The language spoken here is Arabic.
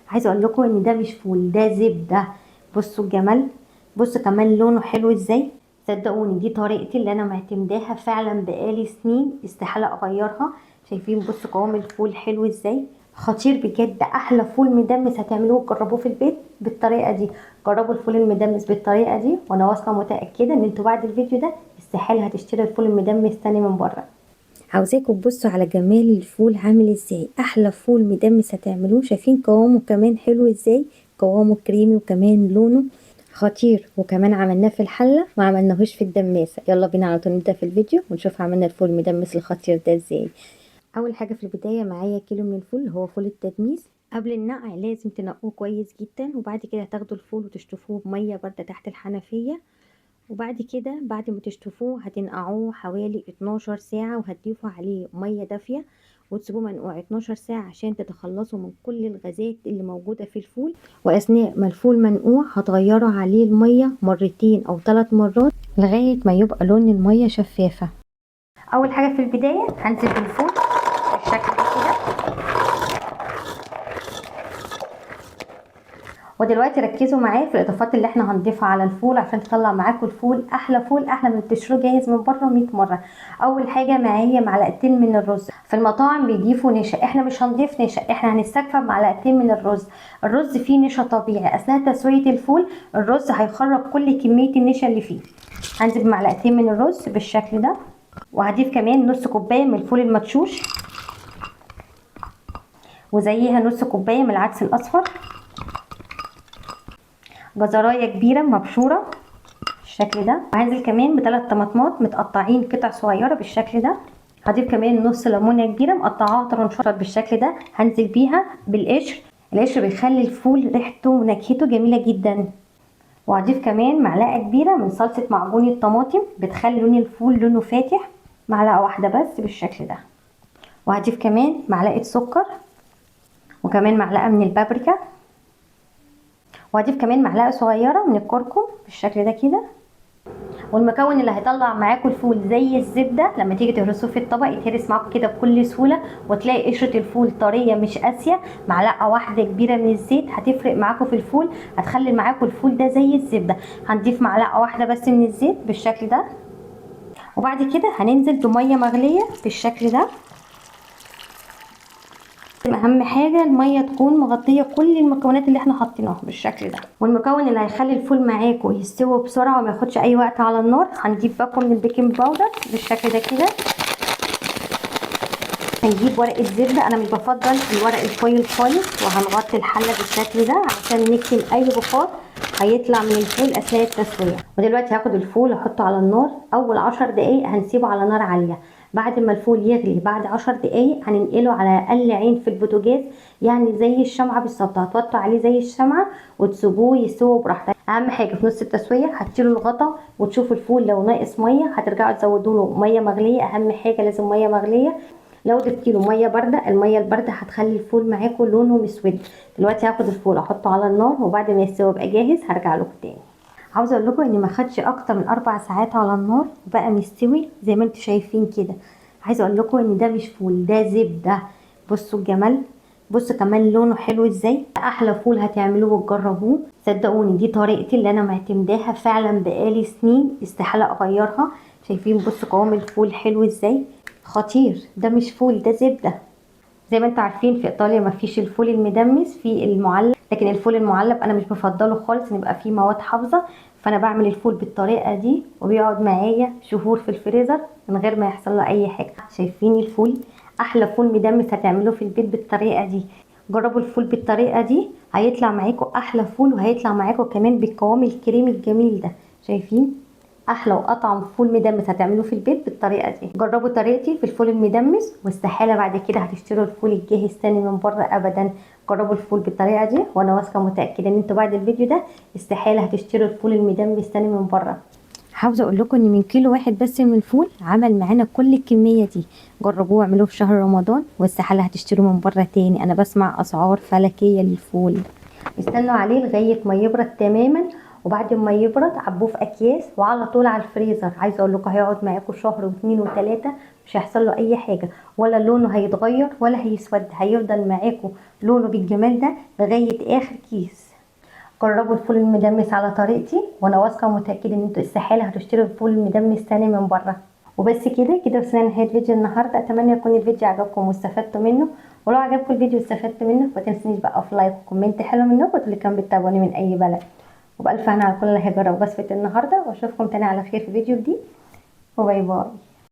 عايزه اقول لكم ان ده مش فول، ده زبده. بصوا الجمال، بصوا كمان لونه حلو ازاي. صدقوني دي طريقتي اللي انا معتمداها فعلا بقالي سنين، استحاله اغيرها. شايفين بصوا قوام الفول حلو ازاي، خطير بجد. احلى فول مدمس هتعملوه وتجربوه في البيت بالطريقه دي. جربوا الفول المدمس بالطريقه دي وانا واثقه متاكده ان انتوا بعد الفيديو ده استحاله هتشتري الفول المدمس تاني من بره. عاوزاكم تبصوا على جمال الفول عامل ازاي، احلى فول مدمس هتعملوه. شايفين قوامه كمان حلو ازاي، قوامه كريمي وكمان لونه خطير. وكمان عملناه في الحله ما عملناهوش في الدماسه. يلا بينا على طول نبدا في الفيديو ونشوف عملنا الفول المدمس الخطير ده ازاي. اول حاجه في البدايه معايا كيلو من الفول، هو فول التدميس. قبل النقع لازم تنقوه كويس جدا، وبعد كده هتاخدوا الفول وتشطفوه بميه بارده تحت الحنفيه. وبعد كده بعد ما تشطفوه هتنقعوه حوالي 12 ساعة، وهتضيفوا عليه مية دافية وتسيبوه منقوع 12 ساعة عشان تتخلصوا من كل الغازات اللي موجودة في الفول. وأثناء ما الفول منقوع هتغيروا عليه المية مرتين أو 3 مرات لغاية ما يبقى لون المية شفافة. أول حاجة في البداية هنزل بالفول بالشكل ده كده. ودلوقتي ركزوا معايا في الاضافات اللي احنا هنضيفها على الفول عشان تطلع معاكم الفول احلى احلى من تشتروه جاهز من بره 100 مره. اول حاجه معايا معلقتين من الرز. في المطاعم بيضيفوا نشا، احنا مش هنضيف نشا، احنا هنستكفى بمعلقتين من الرز. الرز فيه نشا طبيعي، اثناء تسويه الفول الرز هيخرج كل كميه النشا اللي فيه. هنزل بمعلقتين من الرز بالشكل ده، وهضيف كمان نص كوبايه من الفول المدشوش، وزيها نص كوبايه من العدس الاصفر، جزرايه كبيره مبشوره بالشكل ده. وهنزل كمان ب3 طماطمات متقطعين قطع صغيره بالشكل ده. هضيف كمان نص ليمونه كبيره مقطعاها طرنشات بالشكل ده، هنزل بيها بالقشر. القشر بيخلي الفول ريحته ونكهته جميله جدا. وهضيف كمان معلقه كبيره من صلصه معجون الطماطم، بتخلي لون الفول لونه فاتح. معلقه واحده بس بالشكل ده. وهضيف كمان معلقه سكر، وكمان معلقه من البابريكا، وهضيف كمان معلقه صغيره من الكركم بالشكل ده كده. والمكون اللي هيطلع معاكم الفول زي الزبده لما تيجي تهرسوه في الطبق يتهرس معاكم كده بكل سهوله، وتلاقي قشره الفول طريه مش قاسيه. معلقه واحده كبيره من الزيت هتفرق معاكم في الفول، هتخلي معاكم الفول ده زي الزبده. هنضيف معلقه واحده بس من الزيت بالشكل ده. وبعد كده هننزل بميه مغليه بالشكل ده. اهم حاجه الميه تكون مغطيه كل المكونات اللي احنا حاطيناها بالشكل ده. والمكون اللي هيخلي الفول معاكم يستوي بسرعه وما ياخدش اي وقت على النار، هنضيف باكو من البيكنج باودر بالشكل ده كده. هنجيب ورقه زبده، انا مش بفضل الورق الفويل خالص، وهنغطي الحله بالشكل ده عشان نكتم اي بخار هيطلع من الفول اثناء التسويه. ودلوقتي هاخد الفول احطه على النار. اول 10 دقايق هنسيبه على نار عاليه. بعد ما الفول يغلي بعد 10 دقايق هننقله على اقل عين في البوتاجاز، يعني زي الشمعه بالظبط. هتوطوا عليه زي الشمعه وتسيبوه يستوي براحته. اهم حاجه في نص التسويه هتشيلوا الغطا وتشوفوا الفول لو ناقص ميه هترجعوا تزودوا له ميه مغليه. اهم حاجه لازم ميه مغليه. لو ضفتي له ميه بارده، الميه البارده هتخلي الفول معاكم لونه مسود. دلوقتي هاخد الفول احطه على النار، وبعد ما يستوي يبقى جاهز هرجع لكم تاني. عاوزه اقول لكم ان ما خدش اكتر من 4 ساعات على النار بقى مستوي زي ما انتم شايفين كده. عايزه اقول لكم ان ده مش فول، ده زبده. بصوا الجمال، بصوا كمان لونه حلو ازاي. احلى فول هتعملوه وتجربوه. صدقوني دي طريقتي اللي انا معتمداها فعلا بقالي سنين، استحاله اغيرها. شايفين بصوا قوام الفول حلو ازاي، خطير. ده مش فول، ده زبده. زي ما انتم عارفين في ايطاليا مفيش الفول المدمس، في المعلب. لكن الفول المعلب انا مش بفضله خالص، ان يبقى فيه مواد حافظه. فانا بعمل الفول بالطريقه دي وبيقعد معايا شهور في الفريزر من غير ما يحصل له اي حاجه. شايفين الفول، احلى فول مدمس هتعملوه في البيت بالطريقه دي. جربوا الفول بالطريقه دي هيطلع معاكم احلى فول، وهيطلع معاكم كمان بالقوام الكريمي الجميل ده. شايفين احلى واطعم فول مدمس هتعملوه في البيت بالطريقه دي. جربوا طريقتي في الفول المدمس واستحاله بعد كده هتشتروا الفول الجاهز تاني من بره ابدا. جربوا الفول بالطريقه دي وانا واثقه متاكده ان انتوا بعد الفيديو ده استحاله هتشتروا الفول المدمس تاني من بره. عاوزه اقول لكم ان من كيلو واحد بس من الفول عمل معانا كل الكميه دي. جربوه واعملوه في شهر رمضان واستحاله هتشتروا من بره تاني. انا بسمع اسعار فلكيه للفول. استنوا عليه لغايه ما يبرد تماما، وبعد ما يبرد عبوه في اكياس وعلى طول على الفريزر. عايزه اقول لكم هيقعد معاكم شهر واثنين وثلاثه مش هيحصل له اي حاجه، ولا لونه هيتغير ولا هيسود، هيفضل معاكم لونه بالجمال ده لغايه اخر كيس. جربوا الفول المدمس على طريقتي، وانا واثقه ومتاكده ان انتوا استحاله هتشتروا الفول المدمس تاني من بره. وبس كده وصلنا لنهايه فيديو النهارده. اتمنى يكون الفيديو عجبكم واستفدتوا منه، ولو عجبكم الفيديو واستفدتوا منه ما تنسونيش بقى في لايك وكومنت حلو منكم اللي كان بتتابعوني من اي بلد. وبألف هنا على كل اللي هيجرب وصفه النهارده، واشوفكم تاني على خير في فيديو جديد، وباي باي.